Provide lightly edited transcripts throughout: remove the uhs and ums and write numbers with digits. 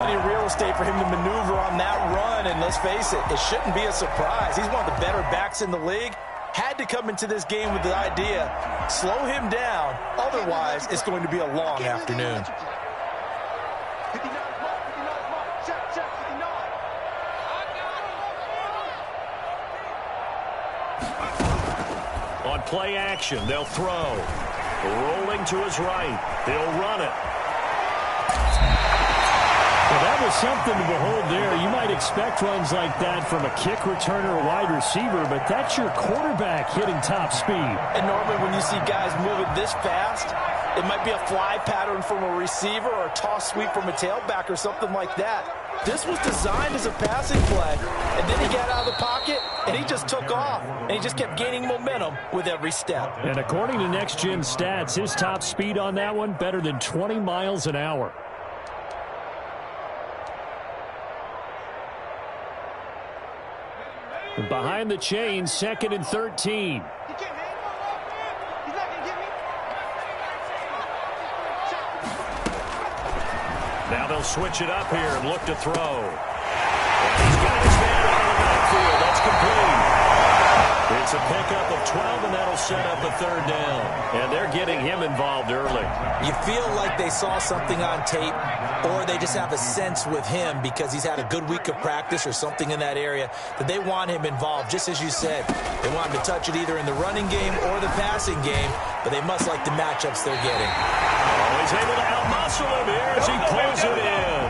Plenty of real estate for him to maneuver on that run, and let's face it, it shouldn't be a surprise. He's one of the better backs in the league. Had to come into this game with the idea, slow him down, otherwise it's going to be a long afternoon. On play action, they'll throw. Rolling to his right. He'll run it. Well, that was something to behold there. You might expect runs like that from a kick returner or wide receiver, but that's your quarterback hitting top speed. And normally when you see guys moving this fast, it might be a fly pattern from a receiver or a toss sweep from a tailback or something like that. This was designed as a passing play, and then he got out of the pocket, and he just took off, and he just kept gaining momentum with every step. And according to Next Gen Stats, his top speed on that one, better than 20 miles an hour. Behind the chains, 2nd and 13. Now they'll switch it up here and look to throw. And he's got his man out of the backfield. That's complete. It's a pickup of 12, and that'll set up a 3rd down. And they're getting him involved early. You feel like they saw something on tape, or they just have a sense with him because he's had a good week of practice or something in that area that they want him involved, just as you said. They want him to touch it either in the running game or the passing game, but they must like the matchups they're getting. Oh, he's able to outmuscle him here as he pulls it in.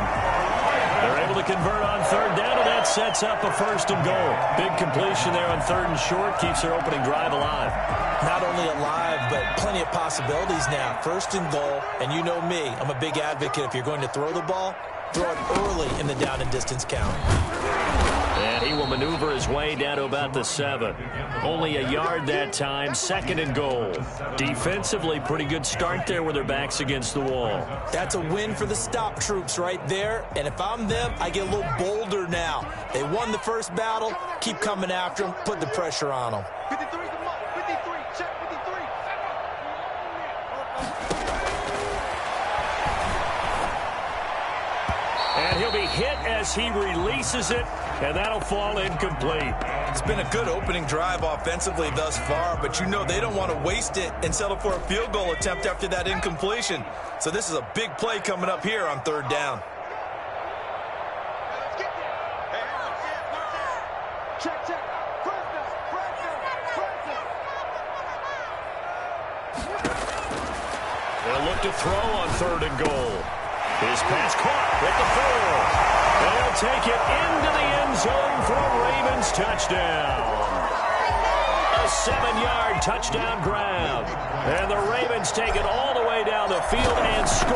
They're able to convert on 3rd down, and that sets up a 1st and goal. Big completion there on 3rd and short keeps their opening drive alive. Not only alive, but plenty of possibilities now. 1st and goal, and you know me, I'm a big advocate. If you're going to throw the ball, throw it early in the down and distance count. And he will maneuver his way down to about the 7. Only a yard that time, 2nd and goal. Defensively, pretty good start there with their backs against the wall. That's a win for the stop troops right there. And if I'm them, I get a little bolder now. They won the first battle. Keep coming after them. Put the pressure on them. 53, check 53. And he'll be hit as he releases it, and that'll fall incomplete. It's been a good opening drive offensively thus far, but you know they don't want to waste it and settle for a field goal attempt after that incompletion. So this is a big play coming up here on 3rd down. Check. They'll look to throw on 3rd and goal. His pass caught at the 4. They'll take it into the end zone for a Ravens touchdown. A 7-yard touchdown grab. And the Ravens take it all the way down the field and score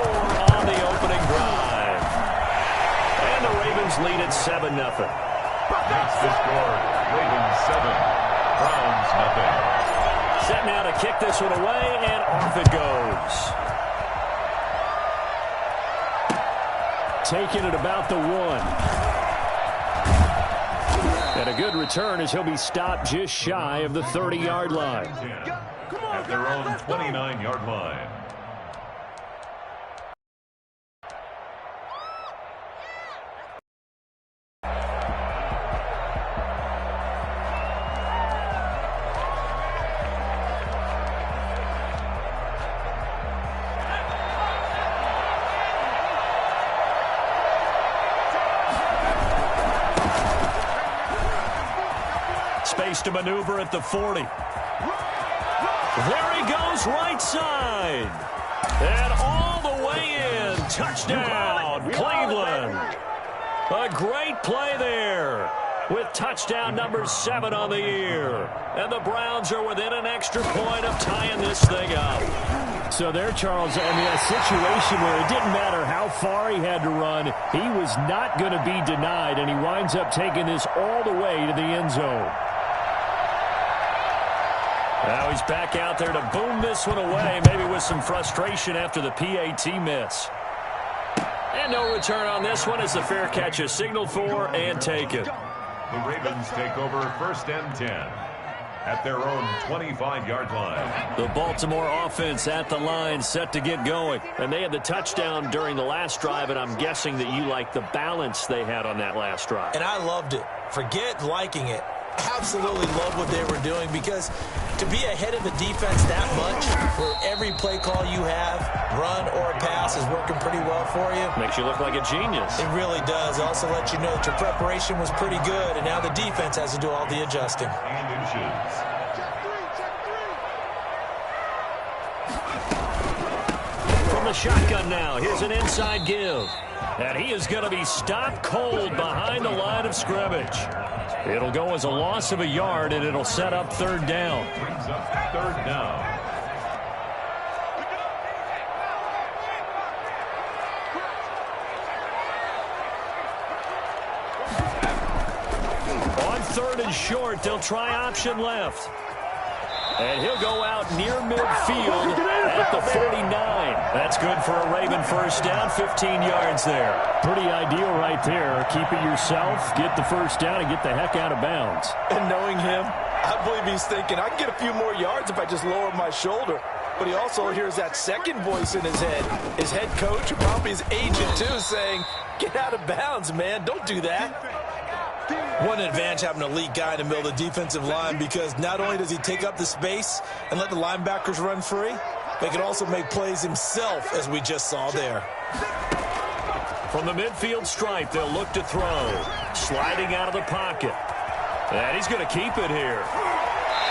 on the opening drive. And the Ravens lead at 7-0. That's the score. Ravens 7, Browns nothing. Set now to kick this one away, and off it goes. Taking it about the 1. And a good return as he'll be stopped just shy of the 30-yard line. At their own 29-yard line. Space to maneuver at the 40. There he goes, right side. And all the way in. Touchdown, Cleveland. A great play there with touchdown number 7 on the year. And the Browns are within an extra point of tying this thing up. So there, Charles, I mean, a situation where it didn't matter how far he had to run, he was not going to be denied, and he winds up taking this all the way to the end zone. Now he's back out there to boom this one away, maybe with some frustration after the PAT miss. And no return on this one as the fair catch is signaled for and taken. The Ravens take over 1st and 10. at their own 25-yard line. The Baltimore offense at the line, set to get going. And they had the touchdown during the last drive, and I'm guessing that you like the balance they had on that last drive. And I loved it. Forget liking it. Absolutely love what they were doing, because to be ahead of the defense that much, where every play call you have, run or pass, is working pretty well for you. Makes you look like a genius. It really does. It also lets you know that your preparation was pretty good, and now the defense has to do all the adjusting. And inches. From the shotgun now, here's an inside give. And he is going to be stopped cold behind the line of scrimmage. It'll go as a loss of a yard, and it'll set up third down. Brings up third down. On third and short, they'll try option left. And he'll go out near midfield at the 49. That's good for a Raven first down, 15 yards there. Pretty ideal right there. Keep it yourself, get the first down, and get the heck out of bounds. And knowing him, I believe he's thinking, I can get a few more yards if I just lower my shoulder. But he also hears that second voice in his head. His head coach, or probably his agent too, saying, get out of bounds, man. Don't do that. One advantage having an elite guy in the middle of the defensive line, because not only does he take up the space and let the linebackers run free, but he can also make plays himself, as we just saw there. From the midfield stripe, they'll look to throw. Sliding out of the pocket. And he's going to keep it here.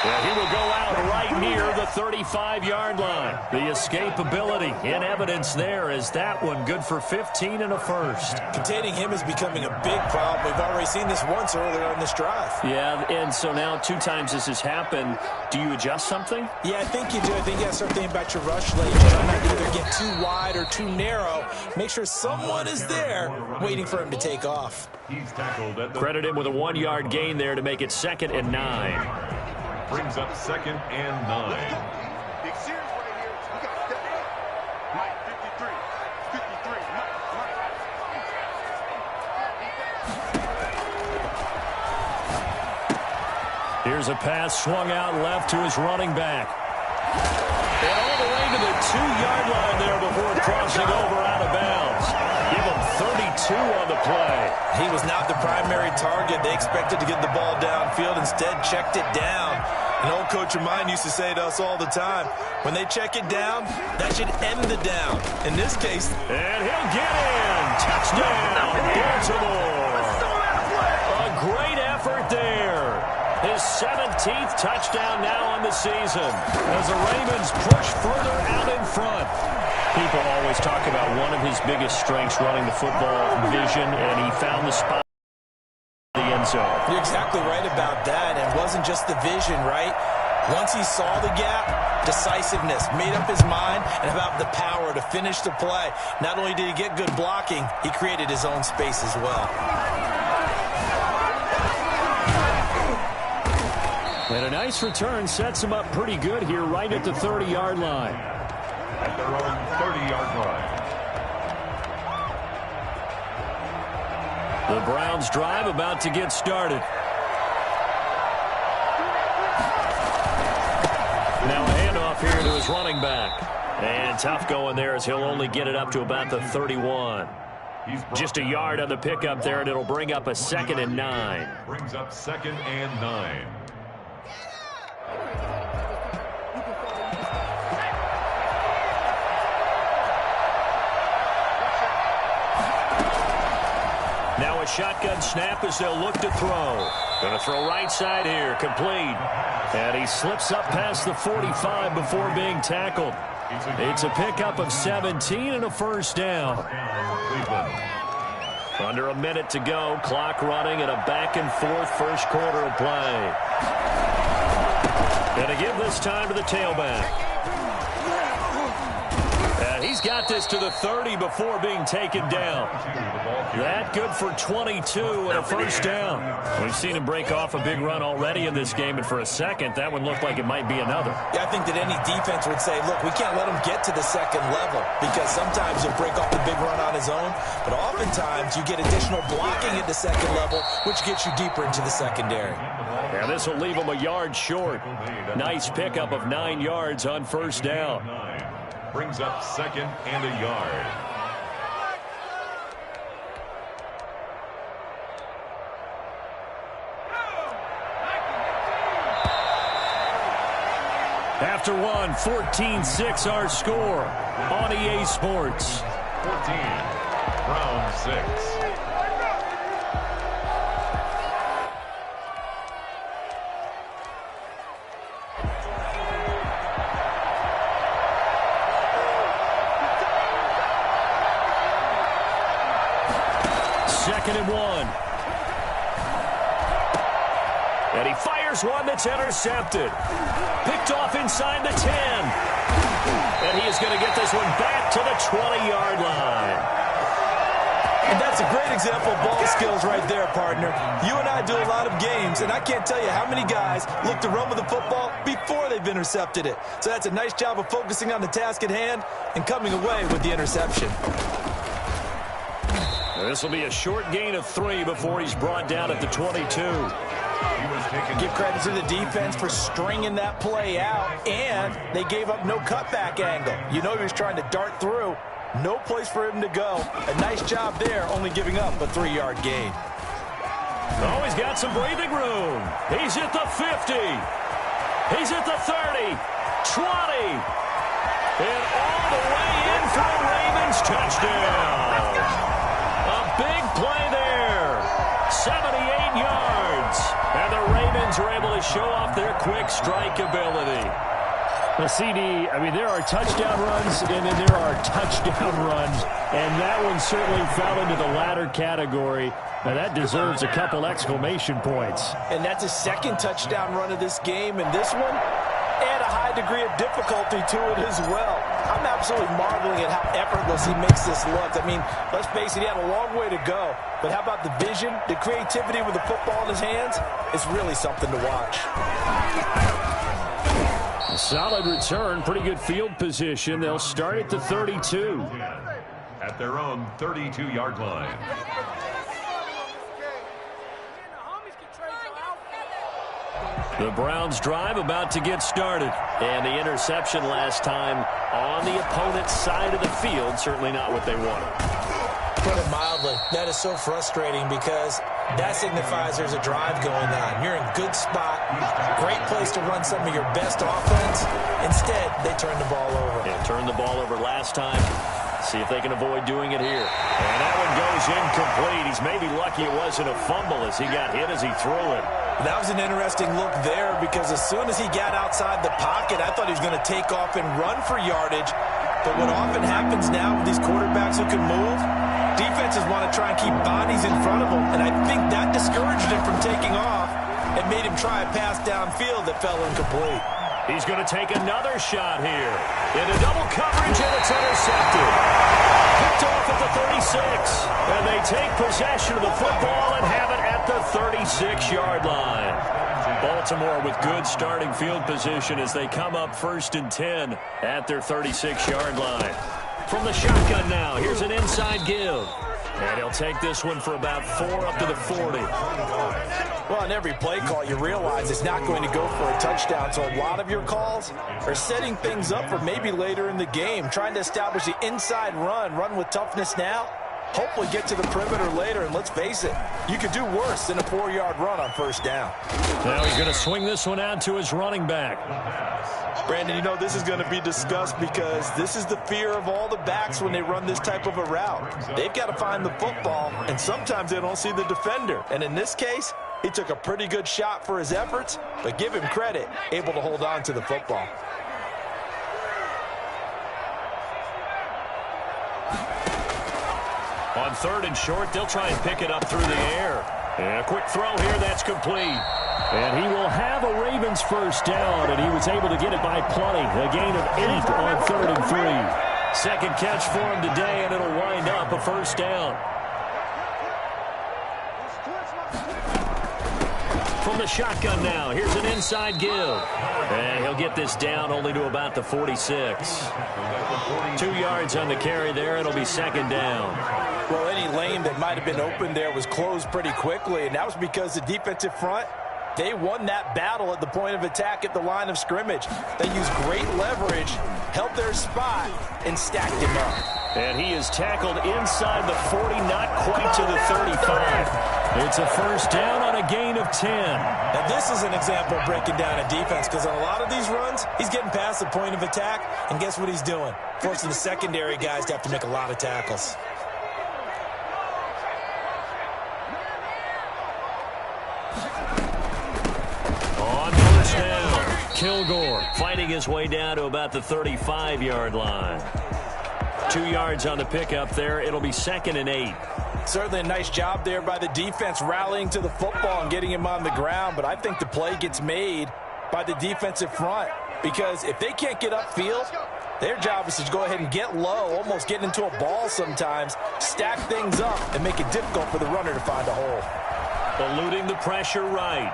Well, he will go out right near the 35-yard line. The escapability in evidence there is that one good for 15 and a first. Containing him is becoming a big problem. We've already seen this once earlier on this drive. Yeah, and so now 2 times this has happened. Do you adjust something? Yeah, I think you do. I think you have to start thinking about your rush lanes. Try not to either get too wide or too narrow. Make sure someone is there waiting for him to take off. He's tackled at the... Credit him with a 1-yard gain there to make it 2nd and 9. Brings up 2nd and 9. Big series right here. We got to step up. Mike, 53. 53. Mike. Here's a pass swung out left to his running back. And all the way to the 2-yard line there before crossing over out of bounds. Give him 32 on the play. He was not the primary target. They expected to get the ball downfield. Instead, checked it down. An old coach of mine used to say to us all the time, when they check it down, that should end the down. In this case... And he'll get in. Touchdown, Baltimore. A great effort there. His 17th touchdown now on the season as the Ravens push further out in front. People always talk about one of his biggest strengths, running the football, vision, and he found the spot in the end zone. You're exactly right about that. It wasn't just the vision, right? Once he saw the gap, decisiveness, made up his mind, and about the power to finish the play. Not only did he get good blocking, he created his own space as well. And a nice return sets him up pretty good here right at the 30-yard line. At their own 30-yard line. The Browns drive about to get started. Now a handoff here to his running back. And tough going there as he'll only get it up to about the 31. Just a yard on the pickup there, and it'll bring up a 2nd and 9. Brings up 2nd and 9. Now a shotgun snap as they'll look to throw. Going to throw right side here, complete. And he slips up past the 45 before being tackled. It's a pickup of 17 and a first down. Under a minute to go, clock running, and a back-and-forth first quarter of play. Going to give this time to the tailback. And he He's got this to the 30 before being taken down. That good for 22 and a first down. We've seen him break off a big run already in this game, and for a second, that one looked like it might be another. Yeah, I think that any defense would say, look, we can't let him get to the second level because sometimes he'll break off the big run on his own, but oftentimes you get additional blocking at the second level, which gets you deeper into the secondary. Yeah, this will leave him a yard short. Nice pickup of 9 yards on first down. Brings up 2nd and a yard. After one, 14-6 our score on EA Sports. 14, round 6. Second and 1. And he fires one that's intercepted. Picked off inside the 10. And he is going to get this one back to the 20-yard line. And that's a great example of ball skills right there, partner. You and I do a lot of games, and I can't tell you how many guys look to run with the football before they've intercepted it. So that's a nice job of focusing on the task at hand and coming away with the interception. This will be a short gain of 3 before he's brought down at the 22. Give credit to the defense for stringing that play out, and they gave up no cutback angle. You know he was trying to dart through. No place for him to go. A nice job there, only giving up a 3-yard gain. Oh, he's got some breathing room. He's at the 50. He's at the 30. 20. And all the way in for a Ravens touchdown. Big play there. 78 yards. And the Ravens are able to show off their quick strike ability. Well, CD, I mean, there are touchdown runs, and then there are touchdown runs. And that one certainly fell into the latter category. Now, that deserves a couple exclamation points. And that's his second touchdown run of this game. And this one, add a high degree of difficulty to it as well. I'm absolutely marveling at how effortless he makes this look. I mean, let's face it, he had a long way to go. But how about the vision, the creativity with the football in his hands? It's really something to watch. A solid return, pretty good field position. They'll start at the 32. At their own 32-yard line. The Browns drive about to get started. And the interception last time on the opponent's side of the field, certainly not what they wanted. Put it mildly, that is so frustrating because that signifies there's a drive going on. You're in good spot, great place to run some of your best offense. Instead, they turn the ball over. Yeah, turned the ball over last time. See if they can avoid doing it here. And that one goes incomplete. He's maybe lucky it wasn't a fumble as he got hit as he threw it. That was an interesting look there because as soon as he got outside the pocket, I thought he was going to take off and run for yardage. But what often happens now with these quarterbacks who can move, defenses want to try and keep bodies in front of them. And I think that discouraged him from taking off and made him try a pass downfield that fell incomplete. He's going to take another shot here. Into double coverage, and it's intercepted. Picked off at the 36. And they take possession of the football and have it at the 36-yard line. Baltimore with good starting field position as they come up 1st and 10 at their 36-yard line. From the shotgun now, here's an inside give. And he'll take this one for about 4 up to the 40. Well, on every play call, you realize it's not going to go for a touchdown. So a lot of your calls are setting things up for maybe later in the game, trying to establish the inside run with toughness now, hopefully get to the perimeter later. And let's face it, you could do worse than a 4-yard run on first down. Now he's going to swing this one out to his running back. Brandon, you know this is going to be discussed because this is the fear of all the backs when they run this type of a route. They've got to find the football, and sometimes they don't see the defender. And in this case, he took a pretty good shot for his efforts, but give him credit, able to hold on to the football. On 3rd and short, they'll try and pick it up through the air. And a quick throw here, that's complete. And he will have a Ravens first down, and he was able to get it by plenty. A gain of 8 on 3rd and 3. Second catch for him today, and it'll wind up a first down. From the shotgun now, here's an inside give. And he'll get this down only to about the 46. 2 yards on the carry there. It'll be second down. Well, any lane that might have been open there was closed pretty quickly, and that was because the defensive front, they won that battle at the point of attack at the line of scrimmage. They used great leverage, held their spot, and stacked him up. And he is tackled inside the 40, not quite to the 35. It's a first down on a gain of 10. Now, this is an example of breaking down a defense, because on a lot of these runs, he's getting past the point of attack, and guess what he's doing? Forcing the secondary guys to have to make a lot of tackles. On first down, Kilgore fighting his way down to about the 35-yard line. 2 yards on the pickup there. It'll be 2nd and 8. Certainly a nice job there by the defense rallying to the football and getting him on the ground, but I think the play gets made by the defensive front, because if they can't get upfield, their job is to go ahead and get low, almost get into a ball sometimes, stack things up, and make it difficult for the runner to find a hole. Eluding the pressure right.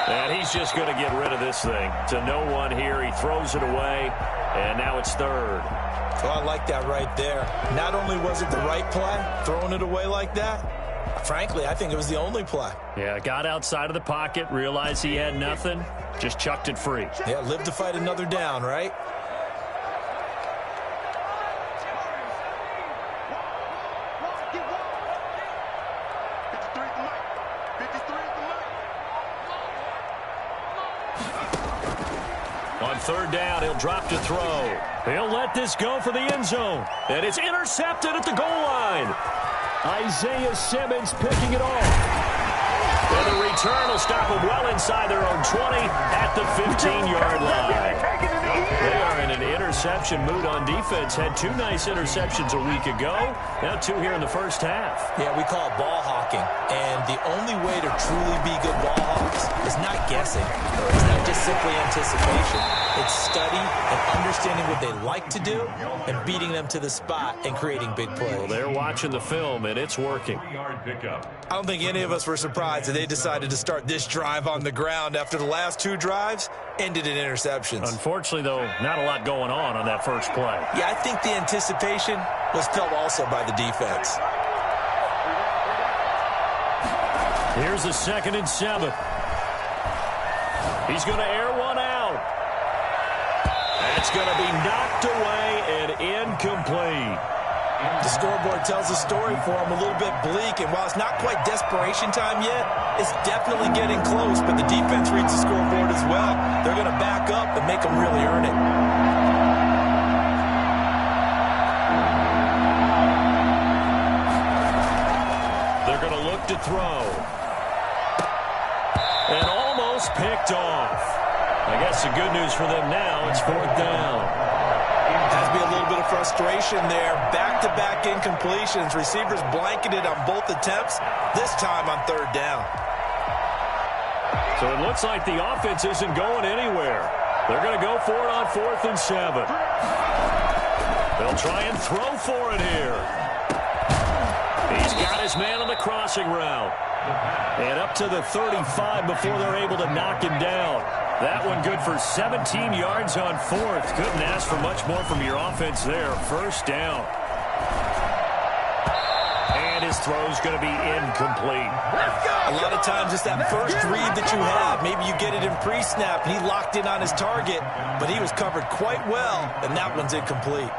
And he's just going to get rid of this thing to no one here. He throws it away, and now it's third. Well, I like that right there. Not only was it the right play, throwing it away like that, frankly, I think it was the only play. Yeah, got outside of the pocket, realized he had nothing, just chucked it free. Yeah, live to fight another down, right? On third down, he'll drop to throw. He'll let this go for the end zone. And it's intercepted at the goal line. Isaiah Simmons picking it off. And the return will stop them well inside their own 20 at the 15-yard line. They are in an interception mood on defense. Had 2 nice interceptions a week ago. Now 2 here in the first half. Yeah, we call it ball hawking. And the only way to truly be good ball hawks is not guessing. It's not just simply anticipation. It's study and understanding what they like to do and beating them to the spot and creating big plays. Well, they're watching the film, and it's working. I don't think any of us were surprised that they decided to start this drive on the ground after the last 2 drives ended in interceptions. Unfortunately, though, not a lot going on that first play. Yeah, I think the anticipation was felt also by the defense. Here's a 2nd and 7. He's going to air one out. That's going to be knocked away and incomplete. The scoreboard tells a story for him, a little bit bleak, and while it's not quite desperation time yet, it's definitely getting close, but the defense reads the scoreboard as well. They're going to back up and make them really earn it. They're going to look to throw. And almost picked off. I guess the good news for them now, it's 4th down. Has to be a little bit of frustration there. Back-to-back incompletions. Receivers blanketed on both attempts, this time on 3rd down. So it looks like the offense isn't going anywhere. They're going to go for it on 4th and 7. They'll try and throw for it here. He's got his man on the crossing route. And up to the 35 before they're able to knock him down. That one good for 17 yards on 4th. Couldn't ask for much more from your offense there. First down. And his throw's going to be incomplete. A lot of times it's that first read that you have. Maybe you get it in pre-snap, and he locked in on his target, but he was covered quite well, and that one's incomplete.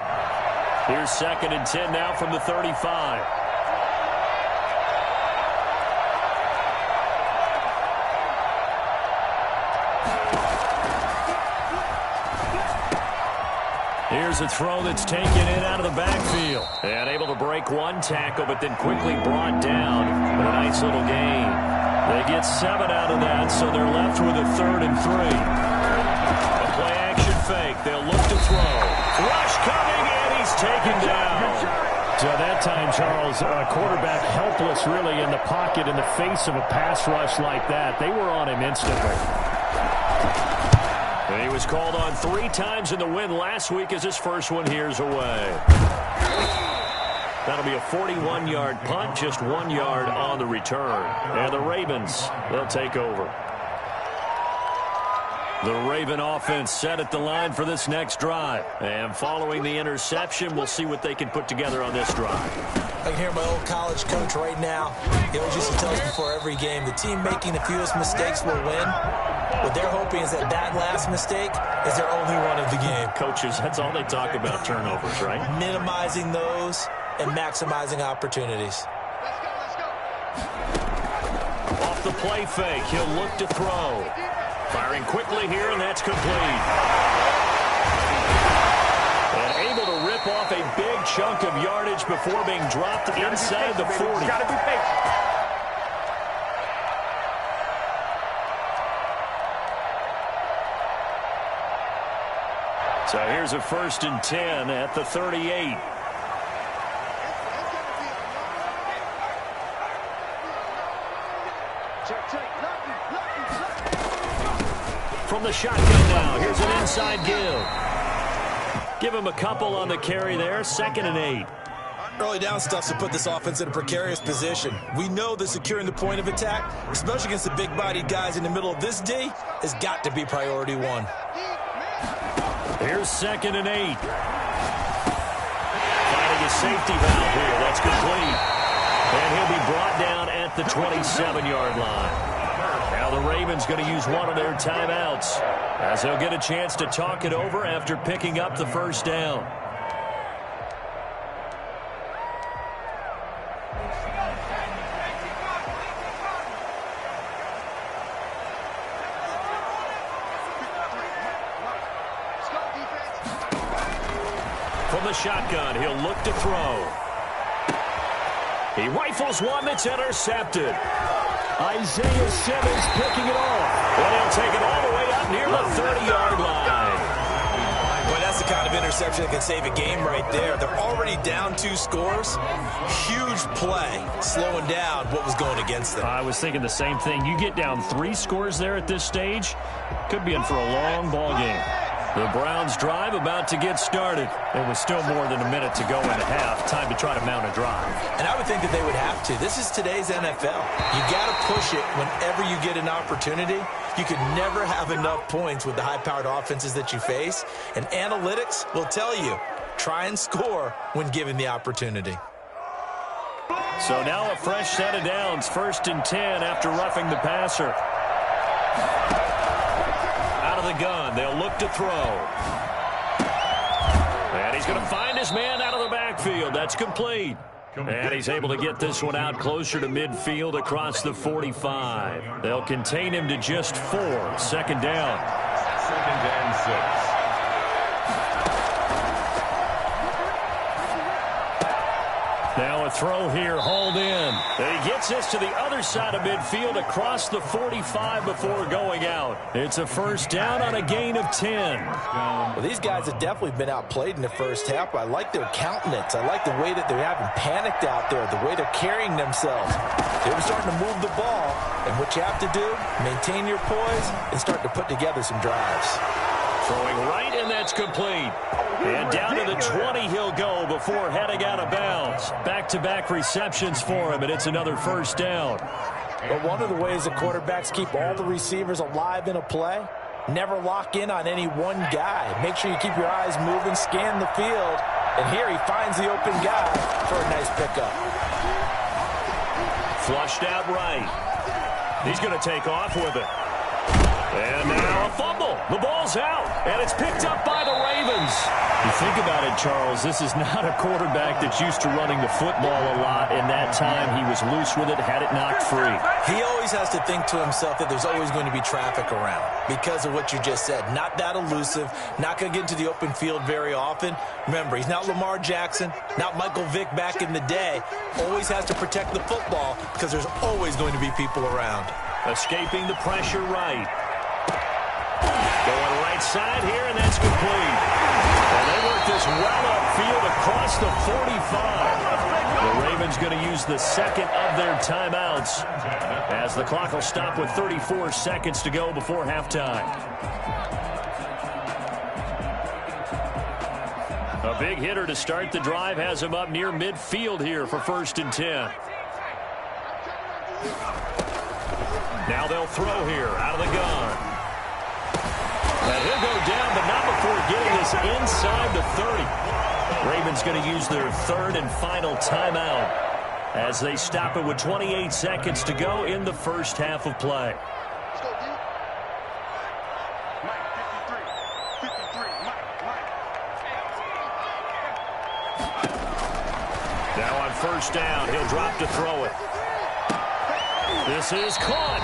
Here's 2nd and 10 now from the 35. Here's a throw that's taken in out of the backfield. And able to break one tackle, but then quickly brought down. But a nice little gain. They get 7 out of that, so they're left with a 3rd and 3. A play-action fake. They'll look to throw. Rush coming, and he's taken down. So that time, Charles, quarterback helpless really in the pocket in the face of a pass rush like that. They were on him instantly. He was called on 3 times in the win last week as his first one here's away. That'll be a 41-yard punt, just 1 yard on the return. And the Ravens, they'll take over. The Raven offense set at the line for this next drive. And following the interception, we'll see what they can put together on this drive. I can hear my old college coach right now. He always used to tell us before every game, the team making the fewest mistakes will win. What they're hoping is that last mistake is their only one of the game. Coaches, that's all they talk about, turnovers, right? Minimizing those and maximizing opportunities. Off the play fake, he'll look to throw. Firing quickly here, and that's complete. And able to rip off a big chunk of yardage before being dropped inside the 40. Gotta be patient. So here's a 1st and 10 at the 38. From the shotgun now, here's an inside give. Give him a couple on the carry there, 2nd and 8. Early down stuff to put this offense in a precarious position. We know that securing the point of attack, especially against the big-bodied guys in the middle of this D, has got to be priority 1. Here's 2nd and 8. Finding a safety valve here. That's complete. And he'll be brought down at the 27-yard line. Now the Ravens going to use one of their timeouts as they'll get a chance to talk it over after picking up the 1st down. From the shotgun, he'll look to throw. He rifles one that's intercepted. Isaiah Simmons picking it off. And he'll take it all the way up near the 30-yard line. Boy, that's the kind of interception that can save a game right there. They're already down 2 scores. Huge play, slowing down what was going against them. I was thinking the same thing. You get down 3 scores there at this stage, could be in for a long ball game. The Browns drive about to get started. There was still more than a minute to go in the half. Time to try to mount a drive. And I would think that they would have to. This is today's NFL. You got to push it whenever you get an opportunity. You could never have enough points with the high-powered offenses that you face. And analytics will tell you, try and score when given the opportunity. So now a fresh set of downs. 1st and 10 after roughing the passer. The gun, they'll look to throw. And he's going to find his man out of the backfield. That's complete. And he's able to get this one out closer to midfield across the 45. They'll contain him to just 4. 2nd down. 2nd and 6. Now a throw here, hauled in. And he gets this to the other side of midfield across the 45 before going out. It's a 1st down on a gain of 10. Well, these guys have definitely been outplayed in the 1st half. I like their countenance. I like the way that they're having panicked out there, the way they're carrying themselves. They were starting to move the ball, and what you have to do, maintain your poise and start to put together some drives. Throwing right, and that's complete. And down to the 20 he'll go before heading out of bounds. Back-to-back receptions for him, and it's another 1st down. But one of the ways the quarterbacks keep all the receivers alive in a play, never lock in on any one guy. Make sure you keep your eyes moving, scan the field, and here he finds the open guy for a nice pickup. Flushed out right. He's going to take off with it. And now a fumble. The ball's out, and it's picked up by the Ravens. You think about it, Charles, this is not a quarterback that's used to running the football a lot. In that time, he was loose with it, had it knocked free. He always has to think to himself that there's always going to be traffic around because of what you just said. Not that elusive, not going to get into the open field very often. Remember, he's not Lamar Jackson, not Michael Vick back in the day. Always has to protect the football because there's always going to be people around. Escaping the pressure right. Going right side here, and that's complete. And they work this well upfield across the 45. The Ravens going to use the 2nd of their timeouts as the clock will stop with 34 seconds to go before halftime. A big hitter to start the drive has him up near midfield here for 1st and 10. Now they'll throw here out of the gun. And he'll go down, but not before getting this inside the 30. Ravens going to use their 3rd and final timeout as they stop it with 28 seconds to go in the first half of play. Now on 1st down, he'll drop to throw it. This is caught.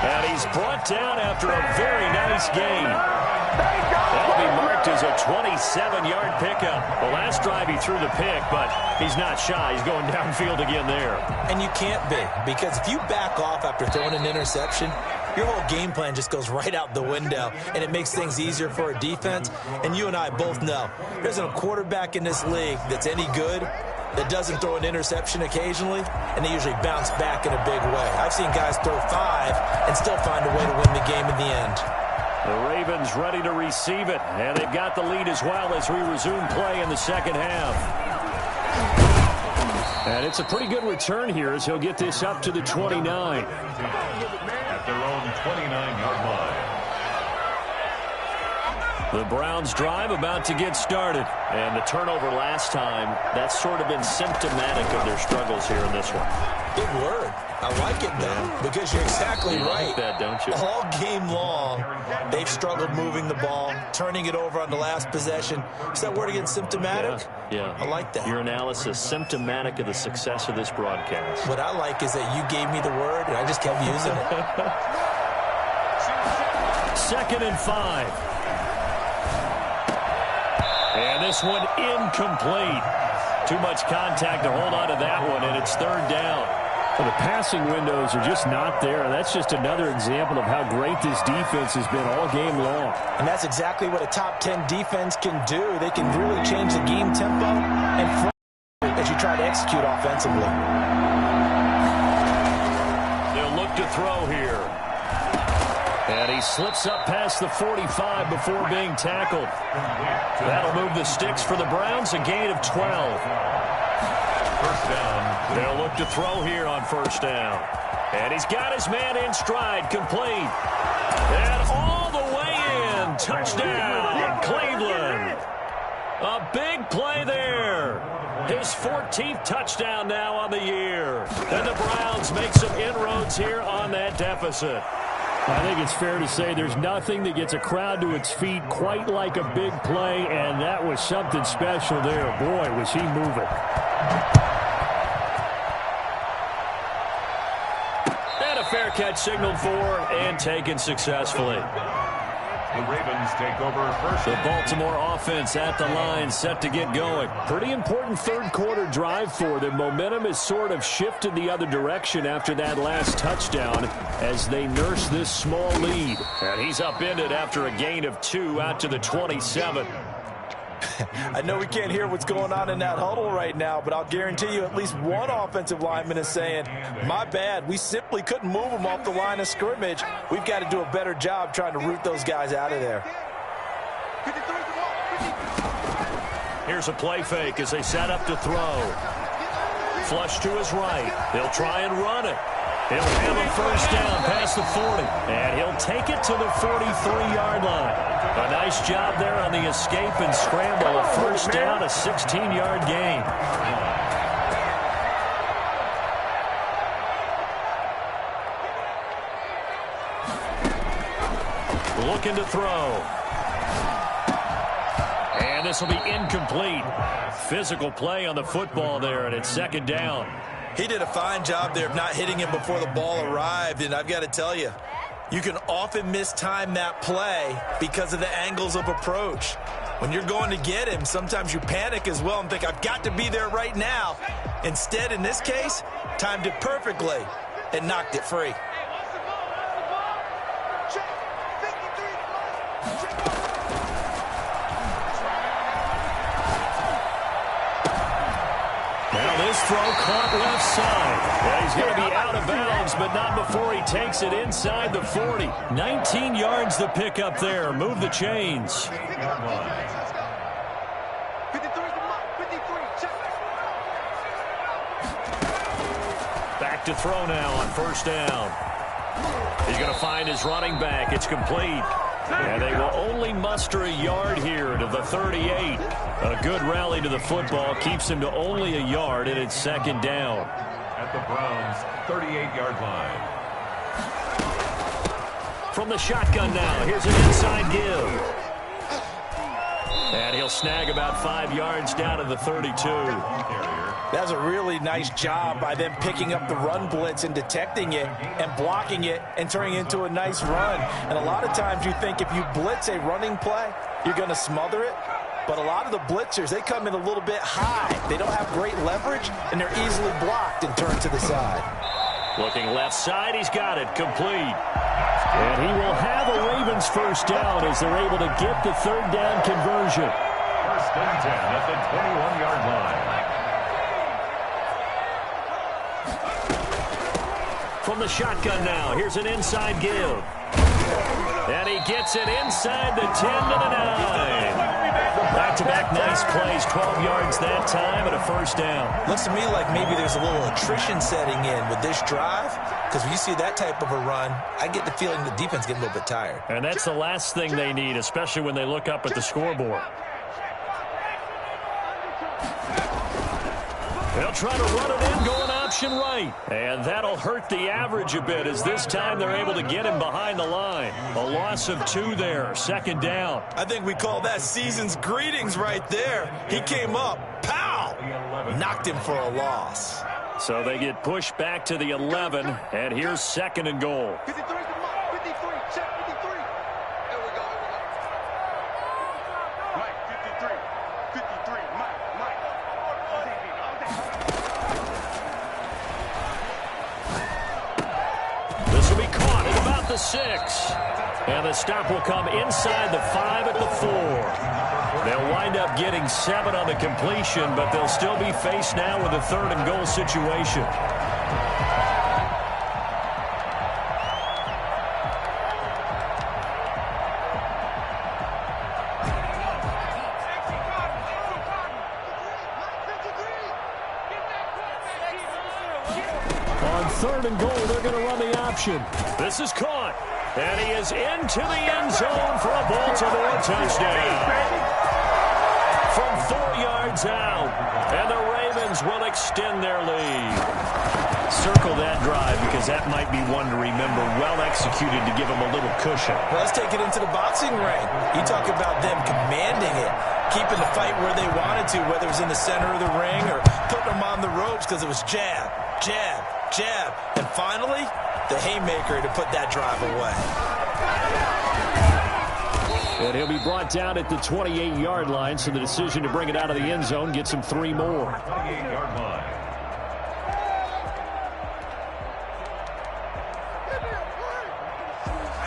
And he's brought down after a very nice gain. That'll be marked as a 27-yard pickup. The last drive he threw the pick, but he's not shy. He's going downfield again there. And you can't be, because if you back off after throwing an interception, your whole game plan just goes right out the window, and it makes things easier for a defense. And you and I both know there's a quarterback in this league that's any good that doesn't throw an interception occasionally, and they usually bounce back in a big way. I've seen guys throw 5 and still find a way to win the game in the end. The Ravens ready to receive it, and they've got the lead as well as we resume play in the second half. And it's a pretty good return here as he'll get this up to the 29. At their own 29-yard line. The Browns drive about to get started. And the turnover last time, that's sort of been symptomatic of their struggles here in this one. Big word. I like it, though, because you're exactly right. Like that, don't you? All game long, they've struggled moving the ball, turning it over on the last possession. Is that word again, symptomatic? Yeah. I like that. Your analysis, symptomatic of the success of this broadcast. What I like is that you gave me the word, and I just kept using it. 2nd and 5. And this one incomplete. Too much contact to hold on to that one, and it's 3rd down. Well, the passing windows are just not there. That's just another example of how great this defense has been all game long. And that's exactly what a top 10 defense can do. They can really change the game tempo and as you try to execute offensively. They'll look to throw here. And he slips up past the 45 before being tackled. That'll move the sticks for the Browns, a gain of 12. 1st down. They'll look to throw here on 1st down. And he's got his man in stride, complete. And all the way in, touchdown, Cleveland. A big play there. His 14th touchdown now on the year. And the Browns make some inroads here on that deficit. I think it's fair to say there's nothing that gets a crowd to its feet quite like a big play, and that was something special there. Boy, was he moving. And a fair catch signaled for and taken successfully. The Ravens take over 1st. The Baltimore offense at the line, set to get going. Pretty important 3rd quarter drive for them. Momentum has sort of shifted the other direction after that last touchdown as they nurse this small lead. And he's upended after a gain of 2 out to the 27. I know we can't hear what's going on in that huddle right now, but I'll guarantee you at least one offensive lineman is saying, my bad, we simply couldn't move them off the line of scrimmage. We've got to do a better job trying to root those guys out of there. Here's a play fake as they set up to throw. Flush to his right. They'll try and run it. He'll have a 1st down past the 40. And he'll take it to the 43-yard line. A nice job there on the escape and scramble. A 1st down, a 16-yard gain. Looking to throw. And this will be incomplete. Physical play on the football there, and it's 2nd down. He did a fine job there of not hitting him before the ball arrived, and I've got to tell you, you can often mistime that play because of the angles of approach. When you're going to get him, sometimes you panic as well and think, I've got to be there right now. Instead, in this case, timed it perfectly and knocked it free. Now this throw caught left side. Yeah, he's going to be out of bounds, but not before he takes it inside the 40. 19 yards the pickup there. Move the chains. back to throw now on first down. He's going to find his running back. It's complete. And they will only muster a yard here to the 38. A good rally to the football keeps him to only a yard, and it's second down. At the Browns' 38-yard line. From the shotgun now, here's an inside give. And he'll snag about 5 yards down to the 32. That's a really nice job by them picking up the run blitz and detecting it and blocking it and turning it into a nice run. And a lot of times you think if you blitz a running play, you're going to smother it. But a lot of the blitzers, they come in a little bit high. They don't have great leverage, and they're easily blocked and turned to the side. Looking left side, he's got it, complete. And he will have a Ravens first down as they're able to get the third down conversion. First and 10 at the 21-yard line. From the shotgun now, here's an inside give. And he gets it inside the 10 to the 9. Back-to-back nice plays, 12 yards that time and a first down. Looks to me like maybe there's a little attrition setting in with this drive, because when you see that type of a run, I get the feeling the defense getting a little bit tired. And that's the last thing they need, especially when they look up at the scoreboard. They'll try to run it in, going option right. And that'll hurt the average a bit, as this time they're able to get him behind the line. A loss of 2 there, second down. I think we call that season's greetings right there. He came up, pow, knocked him for a loss. So they get pushed back to the 11, and here's second and goal. 53 to Mike. 53. Check 53. There we go. Mike, 53. 53. Mike. This will be caught at about the 6. And the stop will come inside the 5 at the 4. They'll wind up getting 7 on the completion, but they'll still be faced now with a third and goal situation. On third and goal, they're going to run the option. This is caught. And he is into the end zone for a Baltimore touchdown. From 4 yards out. And the Ravens will extend their lead. Circle that drive, because that might be one to remember. Well executed to give them a little cushion. Well, let's take it into the boxing ring. You talk about them commanding it, keeping the fight where they wanted to, whether it was in the center of the ring or putting them on the ropes, because it was jab, jab, jab. And finally, the haymaker to put that drive away. And he'll be brought down at the 28-yard line, so the decision to bring it out of the end zone gets him 3 more. 28-yard line.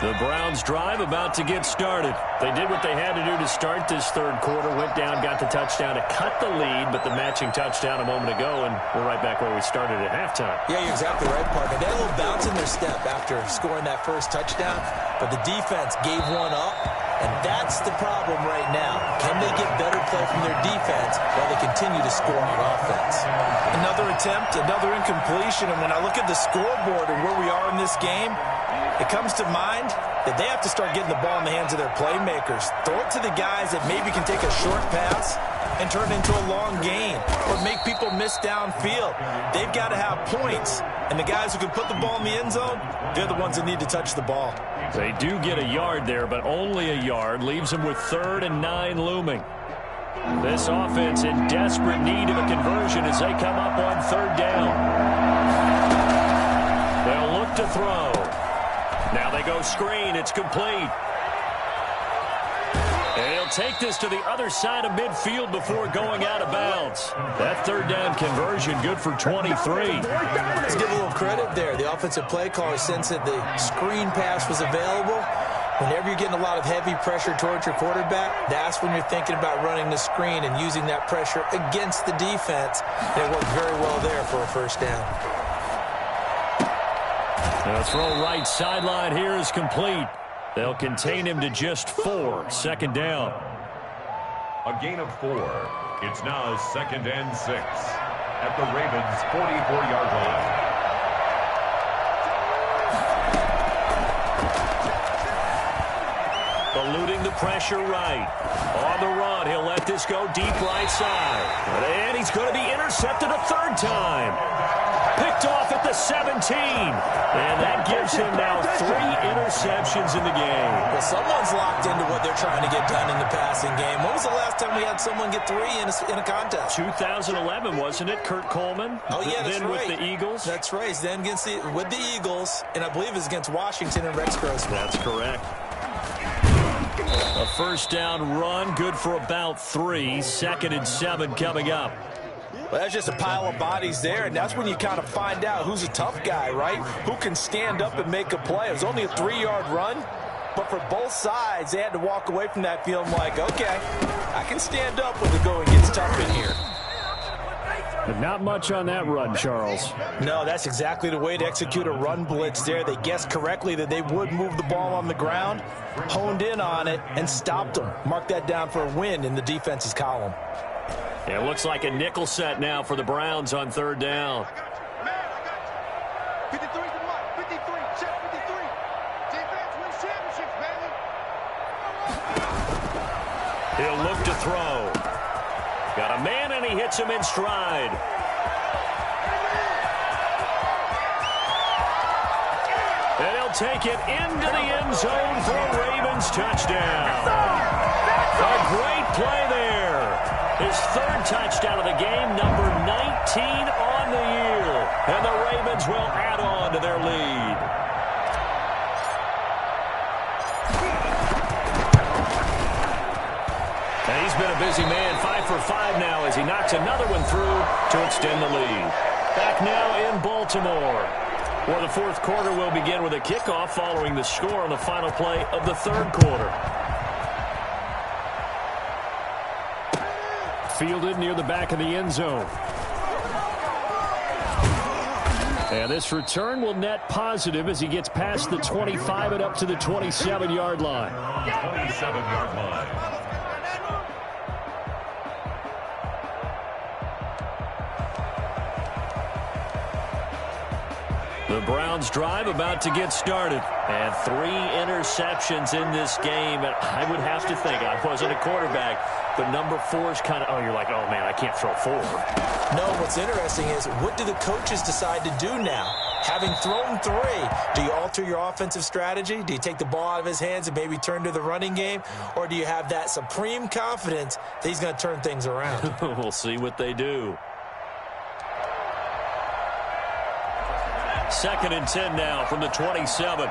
The Browns drive about to get started. They did what they had to do to start this third quarter. Went down, got the touchdown to cut the lead, but the matching touchdown a moment ago, and we're right back where we started at halftime. Yeah, you're exactly right, partner. They had a little bounce in their step after scoring that first touchdown, but the defense gave one up, and that's the problem right now. Can they get better play from their defense while they continue to score on offense? Another attempt, another incompletion, and when I look at the scoreboard and where we are in this game, it comes to mind that they have to start getting the ball in the hands of their playmakers. Throw it to the guys that maybe can take a short pass and turn it into a long gain or make people miss downfield. They've got to have points, and the guys who can put the ball in the end zone, they're the ones that need to touch the ball. They do get a yard there, but only a yard. Leaves them with 3rd and 9 looming. This offense in desperate need of a conversion as they come up on 3rd down. They'll look to throw. Now they go screen. It's complete. And he'll take this to the other side of midfield before going out of bounds. That 3rd down conversion good for 23. Let's give a little credit there. The offensive play caller sensed that the screen pass was available. Whenever you're getting a lot of heavy pressure towards your quarterback, that's when you're thinking about running the screen and using that pressure against the defense. It worked very well there for a first down. The throw right sideline here is complete. They'll contain him to just 4. Second down. A gain of 4. It's now 2nd and 6 at the Ravens' 44-yard line. the pressure right. On the run, he'll let this go deep right side. And he's going to be intercepted a third time. Picked off at the 17. And that gives him now 3 interceptions in the game. Well, someone's locked into what they're trying to get done in the passing game. When was the last time we had someone get 3 in a contest? 2011, wasn't it, Kurt Coleman? Oh, yeah, that's then right. with the Eagles. That's right. Then with the Eagles, and I believe it's against Washington and Rex Grossman. That's correct. A first down run, good for about 3. 2nd and 7 coming up. Well, that's just a pile of bodies there, and that's when you kind of find out who's a tough guy, right? Who can stand up and make a play. It was only a 3-yard run, but for both sides, they had to walk away from that feeling like, okay, I can stand up when the going gets tough in here. But not much on that run, Charles. No, that's exactly the way to execute a run blitz there. They guessed correctly that they would move the ball on the ground, honed in on it, and stopped them. Mark that down for a win in the defense's column. It looks like a nickel set now for the Browns on 3rd down. 53 to Mike. 53. Check 53. Defense wins championships, baby. He'll look to throw. Got a man, and he hits him in stride. And he'll take it into the end zone for a Ravens touchdown. A great play there. His 3rd touchdown of the game, number 19 on the year. And the Ravens will add on to their lead. And he's been a busy man, 5 for 5 now as he knocks another one through to extend the lead. Back now in Baltimore. Well, the 4th quarter will begin with a kickoff following the score on the final play of the 3rd quarter. Fielded near the back of the end zone. And this return will net positive as he gets past the 25 and up to the 27-yard line. 27-yard line. The Browns drive about to get started. And 3 interceptions in this game. And I would have to think, I wasn't a quarterback, but number 4 is kind of, oh, you're like, oh, man, I can't throw 4. No, what's interesting is, what do the coaches decide to do now? Having thrown 3, do you alter your offensive strategy? Do you take the ball out of his hands and maybe turn to the running game? Or do you have that supreme confidence that he's going to turn things around? We'll see what they do. 2nd and 10 now from the 27.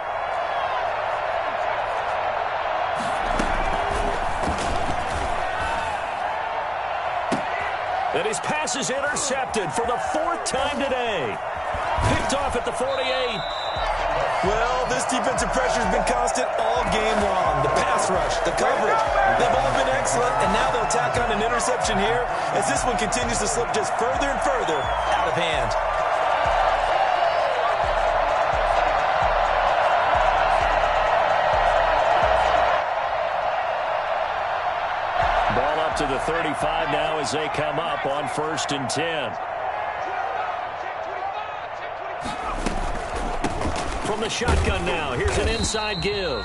And his pass is intercepted for the 4th time today. Picked off at the 48. Well, this defensive pressure has been constant all game long. The pass rush, the coverage, they've all been excellent, and now they'll tack on an interception here as this one continues to slip just further and further out of hand. Ball up to the 35 now as they come up on 1st and 10. From the shotgun now, here's an inside give.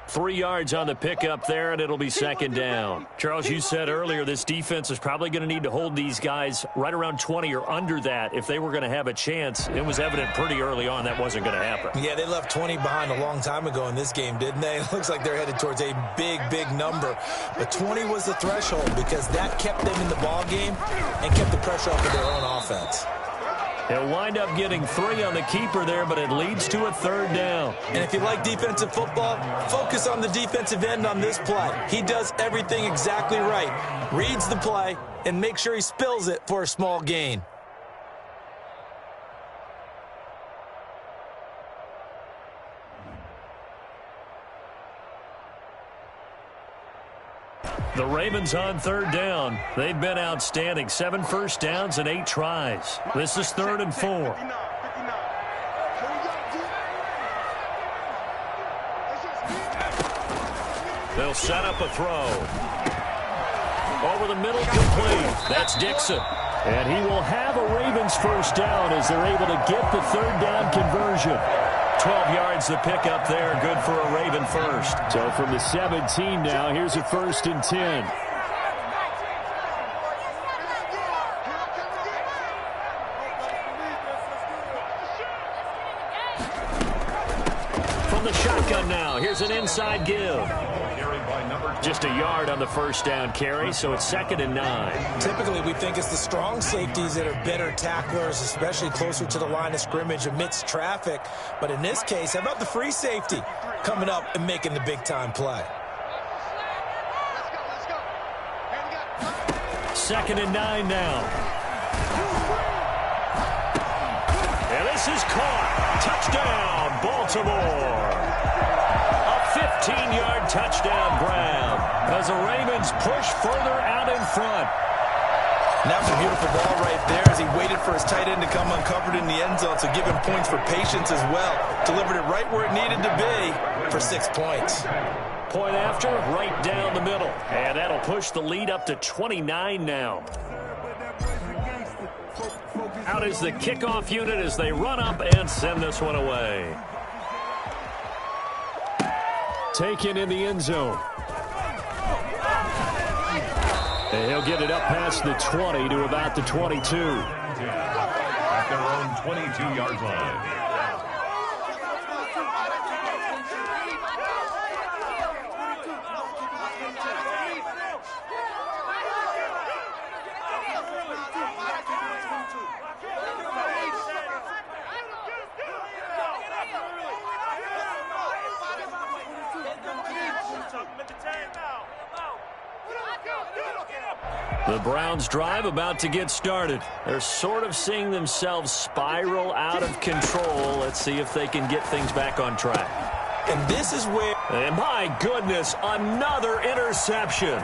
3 yards on the pickup there, and it'll be 2nd down. Charles, you said earlier this defense is probably going to need to hold these guys right around 20 or under that if they were going to have a chance. It was evident pretty early on that wasn't going to happen. Yeah, they left 20 behind a long time ago in this game, didn't they? It looks like they're headed towards a big, big number. But 20 was the threshold because that kept them in the ball game and kept the pressure off of their own offense. He'll wind up getting 3 on the keeper there, but it leads to a 3rd down. And if you like defensive football, focus on the defensive end on this play. He does everything exactly right. Reads the play and makes sure he spills it for a small gain. The Ravens on 3rd down. They've been outstanding. 7 first downs and 8 tries. This is 3rd and 4. They'll set up a throw. Over the middle, complete. That's Dixon. And he will have a Ravens first down as they're able to get the 3rd down conversion. 12 yards to pick up there. Good for a Raven first. So from the 17 now, here's a 1st and 10. From the shotgun now, here's an inside give. Just a yard on the first down carry, so it's 2nd and 9. Typically, we think it's the strong safeties that are better tacklers, especially closer to the line of scrimmage amidst traffic. But in this case, how about the free safety coming up and making the big-time play? 2nd and 9 now. And this is caught. Touchdown, Baltimore. 15-yard touchdown grab as the Ravens push further out in front. And that was a beautiful ball right there as he waited for his tight end to come uncovered in the end zone, so give him points for patience as well. Delivered it right where it needed to be for 6 points. Point after, right down the middle. And that'll push the lead up to 29 now. Out is the kickoff unit as they run up and send this one away. Taken in the end zone. And he'll get it up past the 20 to about the 22. At their own 22-yard line. The Browns drive about to get started. They're sort of seeing themselves spiral out of control. Let's see if they can get things back on track. And this is where... And my goodness, another interception.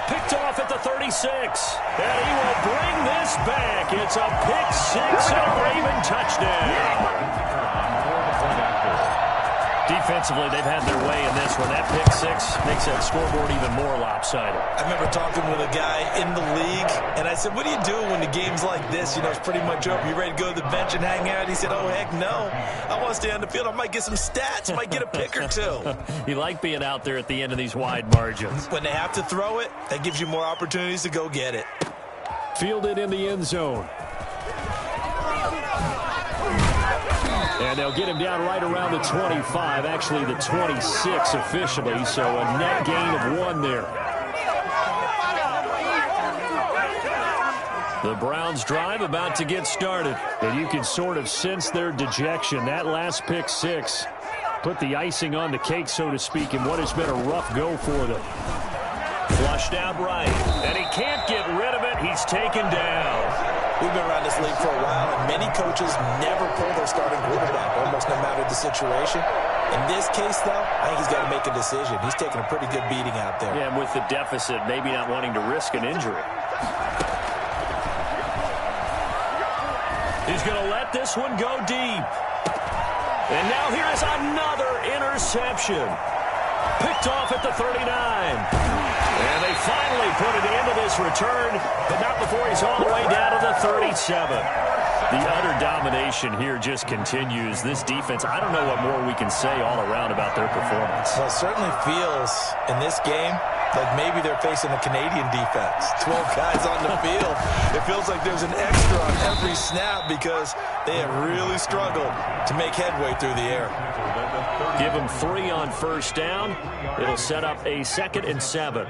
Picked off at the 36. And he will bring this back. It's a pick six and a Raven touchdown. Defensively, they've had their way in this one. That pick six makes that scoreboard even more lopsided. I remember talking with a guy in the league, and I said, what do you do when the game's like this? You know, it's pretty much over. You ready to go to the bench and hang out? He said, oh, heck no. I want to stay on the field. I might get some stats. I might get a pick or two. You like being out there at the end of these wide margins. When they have to throw it, that gives you more opportunities to go get it. Fielded in the end zone. And they'll get him down right around the 25, actually the 26 officially, so a net gain of 1 there. The Browns drive about to get started. And you can sort of sense their dejection. That last pick six put the icing on the cake, so to speak, in what has been a rough go for them. Flushed out right, and he can't get rid of it. He's taken down. We've been around this league for a while, and many coaches never pull their starting quarterback, almost no matter the situation. In this case, though, I think he's got to make a decision. He's taking a pretty good beating out there. Yeah, and with the deficit, maybe not wanting to risk an injury. He's going to let this one go deep. And now here is another interception. Picked off at the 39. And they finally put it into this return, but not before he's all the way down to the 37. The utter domination here just continues. This defense, I don't know what more we can say all around about their performance. Well, it certainly feels in this game like maybe they're facing a Canadian defense. 12 guys on the field. It feels like there's an extra on every snap because they have really struggled to make headway through the air. Give them 3 on first down. It'll set up a 2nd and 7.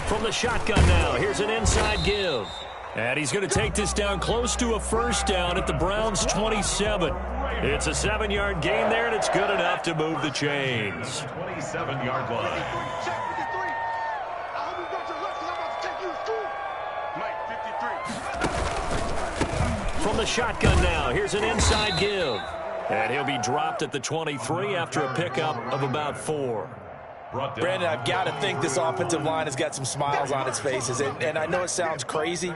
From the shotgun now, here's an inside give. And he's going to take this down close to a first down at the Browns' 27. It's a 7-yard gain there, and it's good enough to move the chains. 27-yard line. From the shotgun now, here's an inside give. And he'll be dropped at the 23 after a pickup of about 4. Brandon, I've got to think this offensive line has got some smiles on its faces. And I know it sounds crazy,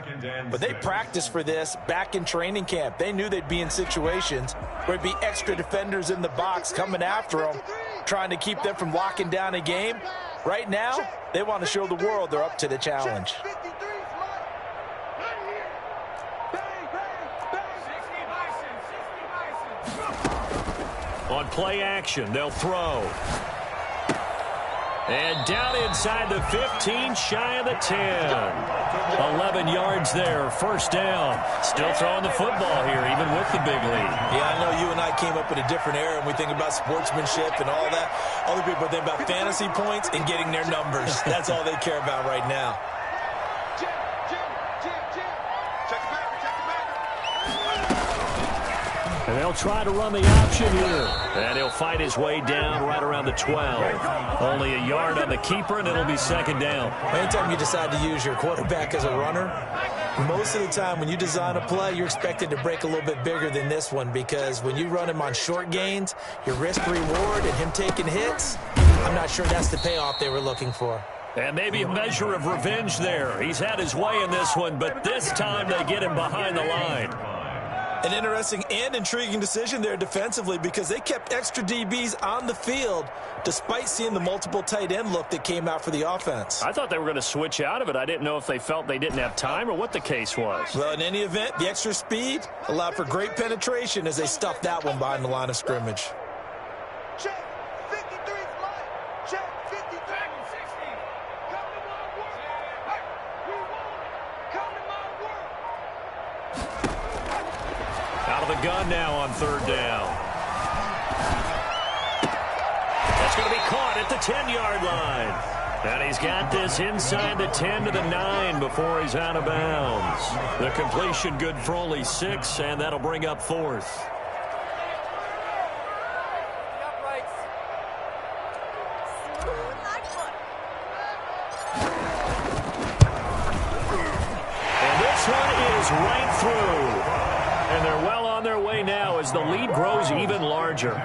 but they practiced for this back in training camp. They knew they'd be in situations where it'd be extra defenders in the box coming after them, trying to keep them from locking down a game. Right now, they want to show the world they're up to the challenge. On play action, they'll throw. And down inside the 15, shy of the 10. 11 yards there, first down. Still throwing the football here, even with the big lead. Yeah, I know you and I came up in a different era, and we think about sportsmanship and all that. Other people think about fantasy points and getting their numbers. That's all they care about right now. And they'll try to run the option here. And he'll fight his way down right around the 12. Only a yard on the keeper, and it'll be second down. Anytime you decide to use your quarterback as a runner, most of the time when you design a play, you're expected to break a little bit bigger than this one, because when you run him on short gains, your risk-reward and him taking hits, I'm not sure that's the payoff they were looking for. And maybe a measure of revenge there. He's had his way in this one, but this time they get him behind the line. An interesting and intriguing decision there defensively, because they kept extra DBs on the field despite seeing the multiple tight end look that came out for the offense. I thought they were going to switch out of it. I didn't know if they felt they didn't have time or what the case was. Well, in any event, the extra speed allowed for great penetration as they stuffed that one behind the line of scrimmage. Check. 53 flight. Check. 53. 60. Come to my work. Hey, we want it. Come to my work. Out of the gun now on third down. That's going to be caught at the 10-yard line. And he's got this inside the 10 to the 9 before he's out of bounds. The completion good for only 6, and that'll bring up fourth. And this one is right through. And they're well on their way now as the lead grows even larger.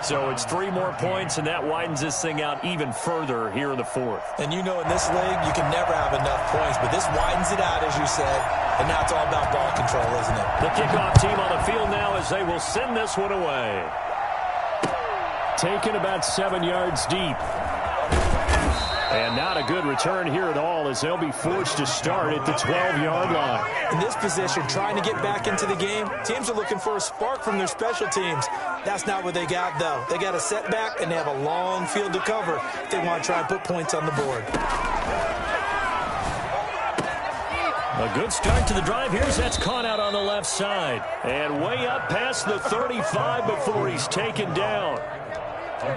So it's 3 more points, and that widens this thing out even further here in the fourth. And you know, in this league, you can never have enough points, but this widens it out, as you said, and now it's all about ball control, isn't it? The kickoff team on the field now as they will send this one away. Taken about 7 yards deep. And not a good return here at all, as they'll be forced to start at the 12-yard line. In this position, trying to get back into the game, teams are looking for a spark from their special teams. That's not what they got, though. They got a setback, and they have a long field to cover if they want to try and put points on the board. A good start to the drive here as that's caught out on the left side. And way up past the 35 before he's taken down.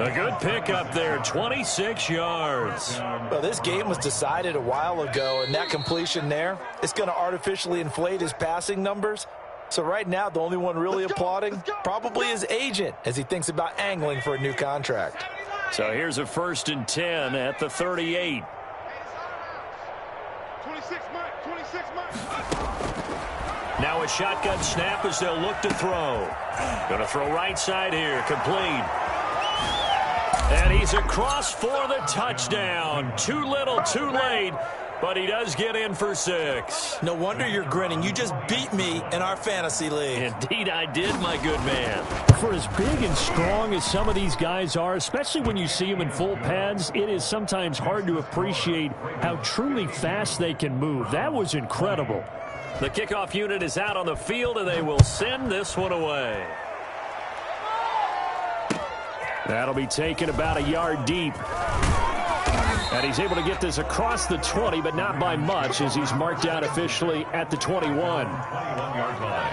A good pickup there, 26 yards. Well, this game was decided a while ago, and that completion there, it's going to artificially inflate his passing numbers. So right now, the only one really applauding probably his agent as he thinks about angling for a new contract. So here's a 1st and 10 at the 38. 26 Mike. 26 Mike. Now a shotgun snap as they'll look to throw. Going to throw right side here, complete. And he's across for the touchdown. Too little, too late, but he does get in for 6. No wonder you're grinning. You just beat me in our fantasy league. Indeed I did, my good man. For as big and strong as some of these guys are, especially when you see them in full pads, it is sometimes hard to appreciate how truly fast they can move. That was incredible. The kickoff unit is out on the field, and they will send this one away. That'll be taken about a yard deep. And he's able to get this across the 20, but not by much, as he's marked out officially at the 21. 21-yard line.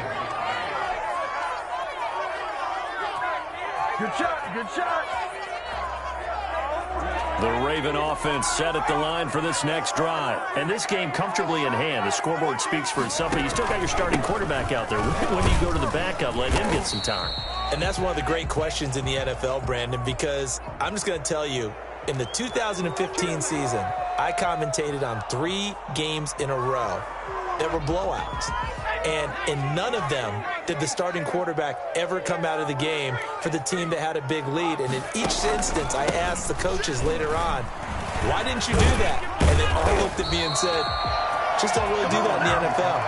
Good shot. Good shot. The Raven offense set at the line for this next drive. And this game comfortably in hand. The scoreboard speaks for itself, but you still got your starting quarterback out there. When do you go to the backup, let him get some time? And that's one of the great questions in the NFL, Brandon, because I'm just going to tell you, in the 2015 season, I commentated on 3 games in a row that were blowouts. And in none of them did the starting quarterback ever come out of the game for the team that had a big lead. And in each instance, I asked the coaches later on, why didn't you do that? And they all looked at me and said, just don't really do that in the NFL.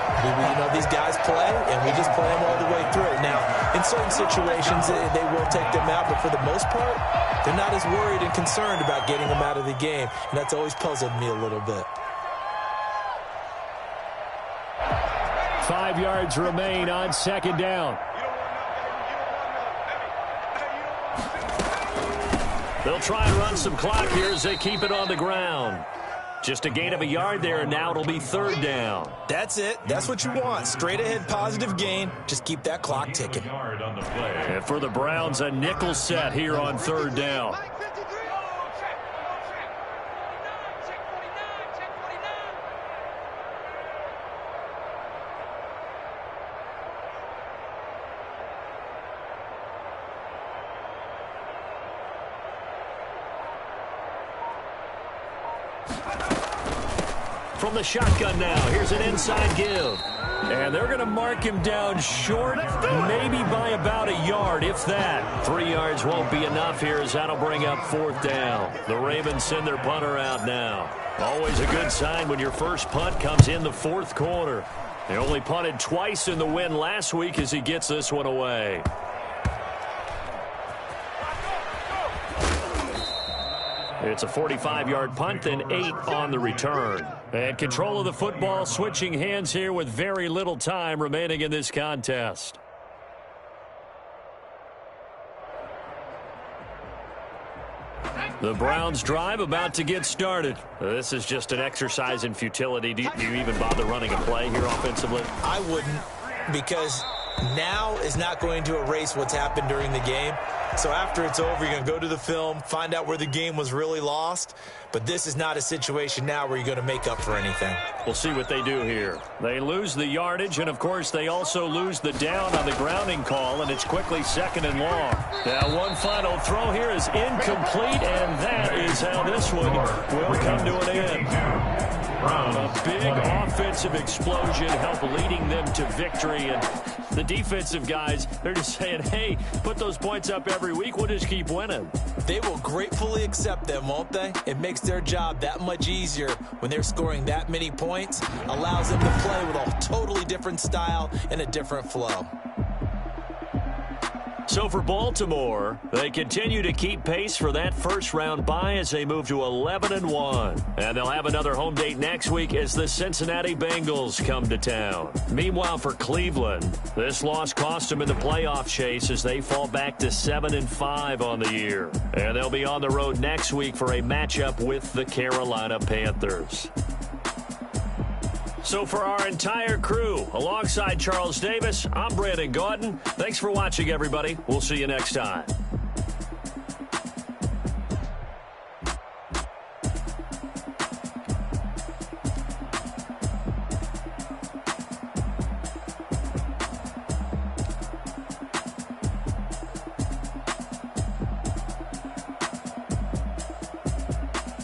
These guys play, and we just play them all the way through. Now, in certain situations, they will take them out, but for the most part, they're not as worried and concerned about getting them out of the game, and that's always puzzled me a little bit. 5 yards remain on second down. They'll try and run some clock here as they keep it on the ground. Just a gain of a yard there, and now it'll be 3rd down. That's it. That's what you want. Straight ahead positive gain. Just keep that clock ticking. Yard on the play. And for the Browns, a nickel set here on 3rd down. From the shotgun now, here's an inside give. And they're going to mark him down short, maybe by about a yard, if that. 3 yards won't be enough here as that'll bring up 4th down. The Ravens send their punter out now. Always a good sign when your first punt comes in the 4th quarter. They only punted twice in the win last week as he gets this one away. It's a 45-yard punt, then 8 on the return. And control of the football switching hands here with very little time remaining in this contest. The Browns drive about to get started. This is just an exercise in futility. Do you even bother running a play here offensively? I wouldn't, because now is not going to erase what's happened during the game. So after it's over, you're going to go to the film, find out where the game was really lost. But this is not a situation now where you're going to make up for anything. We'll see what they do here. They lose the yardage, and, of course, they also lose the down on the grounding call, and it's quickly 2nd and long. Now, one final throw here is incomplete, and that is how this one will come to an end. A big offensive explosion helped leading them to victory, and the defensive guys, they're just saying, hey, put those points up every week, we'll just keep winning. They will gratefully accept them, won't they? It makes their job that much easier when they're scoring that many points, allows them to play with a totally different style and a different flow. So for Baltimore, they continue to keep pace for that first-round bye as they move to 11-1. And they'll have another home date next week as the Cincinnati Bengals come to town. Meanwhile, for Cleveland, this loss cost them in the playoff chase as they fall back to 7-5 on the year. And they'll be on the road next week for a matchup with the Carolina Panthers. So for our entire crew, alongside Charles Davis, I'm Brandon Gaudin. Thanks for watching, everybody. We'll see you next time.